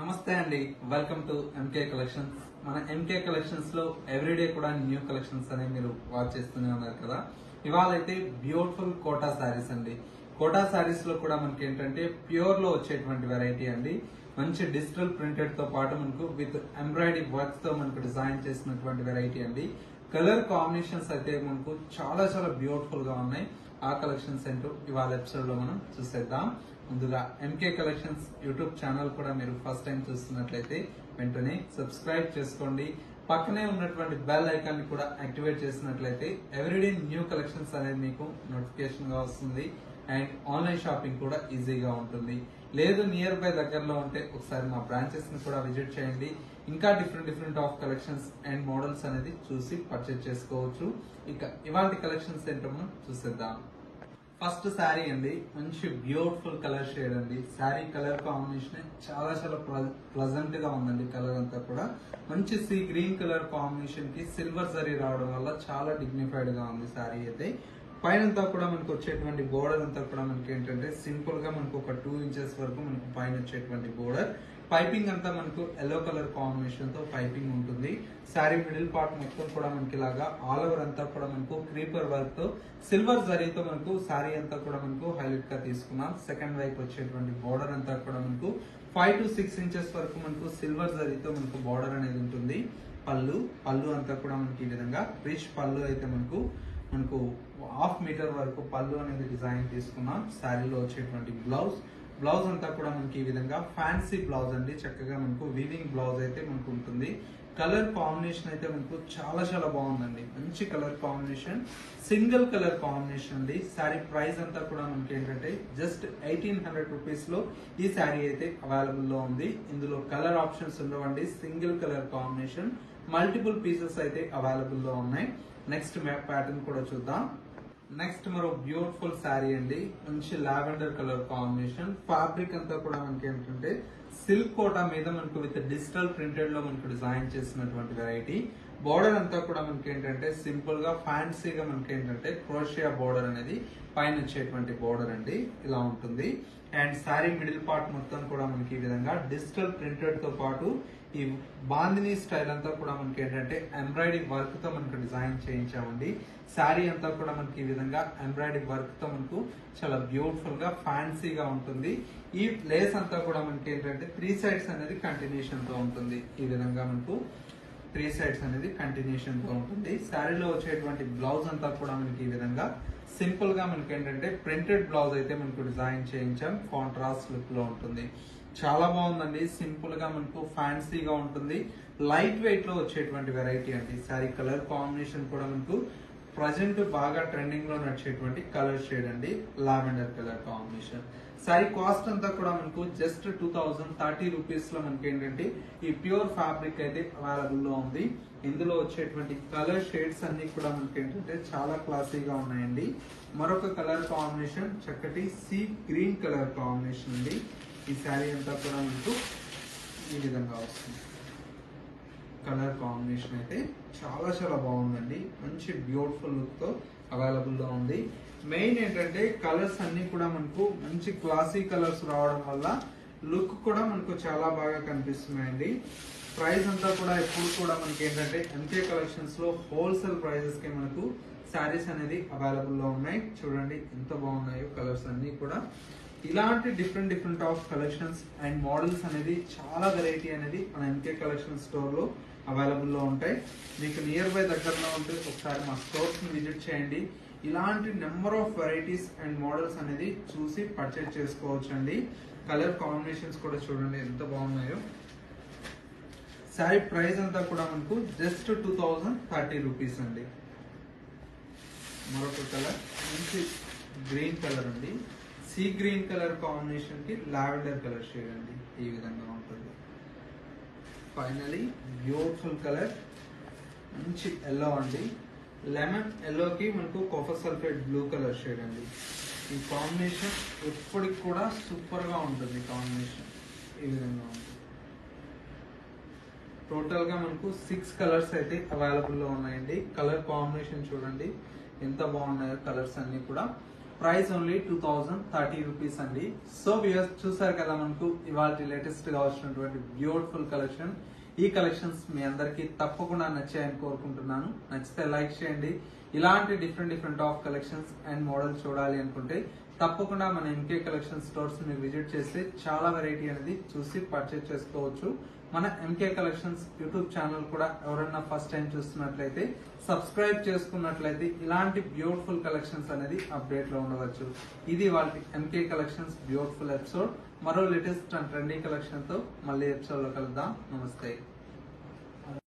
నమస్తే అండి, welcome to MK collections. మన ఎంకే కలెక్షన్స్ లో ఎవ్రీడే కూడా న్యూ కలెక్షన్స్ అనేవి మీరు వాచ్ చేస్తూనే ఉన్నారు కదా. ఇవాళ అయితే బ్యూటిఫుల్ కోటా శారీస్ అండి. కోటా శారీస్ లో కూడా మనకి ఏంటంటే ప్యూర్ లో వచ్చేటువంటి వెరైటీ అండి. మంచి డిజిటల్ ప్రింటెడ్ తో పాటు మనకు విత్ ఎంబ్రాయిడరీ వర్క్ తో మనకు డిజైన్ చేసినటువంటి వెరైటీ అండి. కలర్ కాంబినేషన్స్ అయితే మనకు చాలా చాలా బ్యూటిఫుల్ గా ఉన్నాయి. ఆ కలెక్షన్స్ ఏంటో ఇవాళ ఎపిసోడ్ లో మనం చూసేద్దాం. ముందుగా ఎంకే కలెక్షన్స్ యూట్యూబ్ ఛానల్ కూడా మీరు ఫస్ట్ టైం చూస్తున్నట్లయితే వెంటనే సబ్స్క్రైబ్ చేసుకోండి. పక్కనే ఉన్నటువంటి బెల్ ఐకాన్ ని కూడా యాక్టివేట్ చేసినట్లయితే ఎవ్రీడే న్యూ కలెక్షన్స్ అనేది మీకు నోటిఫికేషన్ గా వస్తుంది. అండ్ ఆన్లైన్ షాపింగ్ కూడా ఈజీగా ఉంటుంది. లేదు నియర్ బై దగ్గరలో ఉంటే ఒకసారి మా బ్రాంచెస్ ని కూడా విజిట్ చేయండి. ఇంకా different of collections and models అనేది చూసి పర్చేజ్ చేసుకోవచ్చు. ఇక ఇవాంటి కలెక్షన్స్ ఏంటో మనం చూసేద్దాం. ఫస్ట్ శారీ అండి, మంచి బ్యూటిఫుల్ కలర్ షేడ్ అండి. శారీ కలర్ కాంబినేషన్ చాలా చాలా ప్లజెంట్ గా ఉందండి. కలర్ అంతా కూడా మంచి సీ గ్రీన్ కలర్ కాంబినేషన్ కి సిల్వర్ జరీ రావడం వల్ల చాలా డిగ్నిఫైడ్ గా ఉంది శారీ అయితే. పైనంతా కూడా మనకు వచ్చేటువంటి బోర్డర్ అంతా కూడా మనకి ఏంటంటే సింపుల్ గా మనకు ఒక 2 ఇంచెస్ వరకు మనకు పైన వచ్చేటువంటి బోర్డర్. పైపింగ్ అంతా మనకు ఎల్లో కలర్ కాంబినేషన్ తో పైపింగ్ ఉంటుంది. శారీ మిడిల్ పార్ట్ మొత్తం కూడా మనకి ఇలాగా ఆల్ ఓవర్ అంతా కూడా మనకు క్రీపర్ వర్క్ తో సిల్వర్ జరీతో మనకు శారీ అంతా కూడా మనకు హైలైట్ గా తీసుకున్నాం. సెకండ్ వైపు వచ్చేటువంటి బోర్డర్ అంతా కూడా మనకు 5 to 6 ఇంచెస్ వరకు మనకు సిల్వర్ జరీతో మనకు బోర్డర్ అనేది ఉంటుంది. పళ్ళు అంతా కూడా మనకి ఈ విధంగా రిచ్ పళ్ళు అయితే మనకు 1/2 మీటర్ వరకు పళ్ళు అనేది డిజైన్ తీసుకున్నాం. శారీలో వచ్చేటువంటి బ్లౌజ్ అంతా కూడా మనకి ఈ విధంగా ఫ్యాన్సీ బ్లౌజ్ అండి. చక్కగా మనకు వీవింగ్ బ్లౌజ్ అయితే మనకు ఉంటుంది. కలర్ కాంబినేషన్ అయితే మనకు చాలా చాలా బాగుందండి. మంచి colour combination, single colour combination అండి. శారీ ప్రైస్ అంతా కూడా మనకి ఏంటంటే జస్ట్ 1800 రూపీస్ లో ఈ శారీ అయితే అవైలబుల్ లో ఉంది. ఇందులో కలర్ ఆప్షన్స్ ఉండవండి. Single colour combination, multiple pieces అయితే అవైలబుల్ లో ఉన్నాయి. నెక్స్ట్ ప్యాటర్న్ కూడా చూద్దాం. నెక్స్ట్ మరో బ్యూటిఫుల్ శారీ అండి, మంచి లావెండర్ కలర్ కాంబినేషన్. ఫ్యాబ్రిక్ అంతా కూడా మనకి ఏంటంటే సిల్క్ కోటా మీద మనకు విత్ డిజిటల్ ప్రింటెడ్ లో మనకు డిజైన్ చేసినటువంటి వెరైటీ. బోర్డర్ అంతా కూడా మనకి ఏంటంటే సింపుల్ గా ఫ్యాన్సీగా మనకి ఏంటంటే క్రోషియా బోర్డర్ అనేది పైన వచ్చేటువంటి బోర్డర్ అండి ఇలా ఉంటుంది. అండ్ శారీ మిడిల్ పార్ట్ మొత్తం కూడా మనకి ఈ విధంగా డిజిటల్ ప్రింటెడ్ తో పాటు ఈ బాందిని స్టైల్ అంతా కూడా మనకి ఏంటంటే ఎంబ్రాయిడరీ వర్క్ తో మనకు డిజైన్ చేయించామండి. శారీ అంతా కూడా మనకి ఈ విధంగా ఎంబ్రాయిడరీ వర్క్ తో మనకు చాలా బ్యూటిఫుల్ గా ఫ్యాన్సీగా ఉంటుంది. ఈ లేస్ అంతా కూడా మనకి ఏంటంటే 3 సైడ్స్ అనేది కంటిన్యూషన్ తో ఉంటుంది. ఈ విధంగా మనకు 3 సైడ్స్ అనేది కంటిన్యూషన్ తో ఉంటుంది. శారీలో వచ్చేటువంటి బ్లౌజ్ అంతా కూడా మనకి ఈ విధంగా సింపుల్ గా మనకి ఏంటంటే ప్రింటెడ్ బ్లౌజ్ అయితే మనకు డిజైన్ చేయించాం. కాంట్రాస్ట్ లుక్ లో ఉంటుంది. చాలా బాగుందండి. సింపుల్ గా మనకు ఫ్యాన్సీగా ఉంటుంది. లైట్ వెయిట్ లో వచ్చేటువంటి వెరైటీ అండి. శారీ కలర్ కాంబినేషన్ కూడా మనకు ప్రజెంట్ బాగా ట్రెండింగ్ లో నడిచేటువంటి కలర్ షేడ్ అండి, lavender colour combination. Sari cost అంతా కూడా మనకు జస్ట్ 2030 రూపీస్ లో మనకి ఏంటంటే ఈ ప్యూర్ ఫ్యాబ్రిక్ అయితే అవైలబుల్ లో ఉంది. ఇందులో వచ్చేటువంటి కలర్ షేడ్స్ అన్ని కూడా మనకి ఏంటంటే చాలా క్లాసీగా ఉన్నాయండి. మరొక కలర్ కాంబినేషన్ చక్కటి సీ గ్రీన్ కలర్ కాంబినేషన్ అండి. ఈ శారీ అంతా కూడా మనకు ఈ విధంగా వస్తుంది. కలర్ కాంబినేషన్ అయితే చాలా చాలా బాగుందండి. మంచి బ్యూటిఫుల్ లుక్ తో అవైలబుల్ లో ఉంది. మెయిన్ ఏంటంటే కలర్స్ అన్ని కూడా మనకు మంచి క్లాసీ కలర్స్ రావడం వల్ల లుక్ కూడా మనకు చాలా బాగా కనిపిస్తున్నాయండి. ప్రైస్ అంతా కూడా ఎప్పుడు కూడా మనకి ఏంటంటే ఎంకే కలెక్షన్స్ లో హోల్సేల్ ప్రైజెస్ కి మనకు శారీస్ అనేది అవైలబుల్ లో ఉన్నాయి. చూడండి ఎంత బాగున్నాయో కలర్స్ అన్ని కూడా. ఇలాంటి different of collections and models అనేది చాలా వెరైటీ అనేది మన ఎంకే కలెక్షన్ స్టోర్ లో అవైలబుల్ లో ఉంటాయి. మీకు నియర్ బై దగ్గరలో ఉంటే ఒకసారి మా స్టోర్స్ ని విజిట్ చేయండి. ఇలాంటి number of varieties and models అనేది చూసి పర్చేజ్ చేసుకోవచ్చు అండి. కలర్ కాంబినేషన్స్ కూడా చూడండి ఎంత బాగున్నాయో. శారీ ప్రైస్ అంతా కూడా మనకు జస్ట్ 2030 రూపీస్ అండి. మరొక కలర్ మంచి గ్రీన్ కలర్ అండి. సీ గ్రీన్ కలర్ కాంబినేషన్ కి లావెండర్ కలర్ షేడ్ అండి. ఈ విధంగా ఉంటుంది. ఫైనలీ బ్యూటిఫుల్ కలర్ మంచి ఎల్లో అండి. లెమన్ ఎల్లోకి మనకు copper sulphate blue colour shade అండి. ఈ కాంబినేషన్ ఎప్పటికి కూడా సూపర్ గా ఉంటుంది. కాంబినేషన్ ఈ విధంగా ఉంటుంది. టోటల్ గా మనకు 6 కలర్స్ అయితే అవైలబుల్ లో ఉన్నాయండి. కలర్ కాంబినేషన్ చూడండి ఎంత బాగున్నాయో కలర్స్ అన్ని కూడా. ప్రైస్ ఓన్లీ 2030 రూపీస్ అండి. సో వ్యూయర్స్ చూసారు కదా మనకు ఇవాళ లేటెస్ట్ గా వచ్చినటువంటి బ్యూటిఫుల్ కలెక్షన్. ఈ కలెక్షన్స్ మీ అందరికి తప్పకుండా నచ్చాయని కోరుకుంటున్నాను. నచ్చితే లైక్ చేయండి. ఇలాంటి different of collections and models చూడాలి అనుకుంటే తప్పకుండా మన ఎంకే కలెక్షన్ స్టోర్స్ మీరు విజిట్ చేస్తే చాలా వెరైటీ అనేది చూసి పర్చేజ్ చేసుకోవచ్చు. మన ఎంకే కలెక్షన్స్ యూట్యూబ్ ఛానల్ కూడా ఎవరైనా ఫస్ట్ టైం చూస్తున్నట్లయితే సబ్స్క్రైబ్ చేసుకున్నట్లయితే ఇలాంటి బ్యూటిఫుల్ కలెక్షన్స్ అనేది అప్డేట్ లో ఉండవచ్చు. ఇది వాళ్ళ ఎంకే కలెక్షన్స్ బ్యూటిఫుల్ ఎపిసోడ్. మరో లేటెస్ట్ అండ్ ట్రెండీ కలెక్షన్ తో మళ్ళీ ఎపిసోడ్ లో కలుద్దాం. నమస్తే.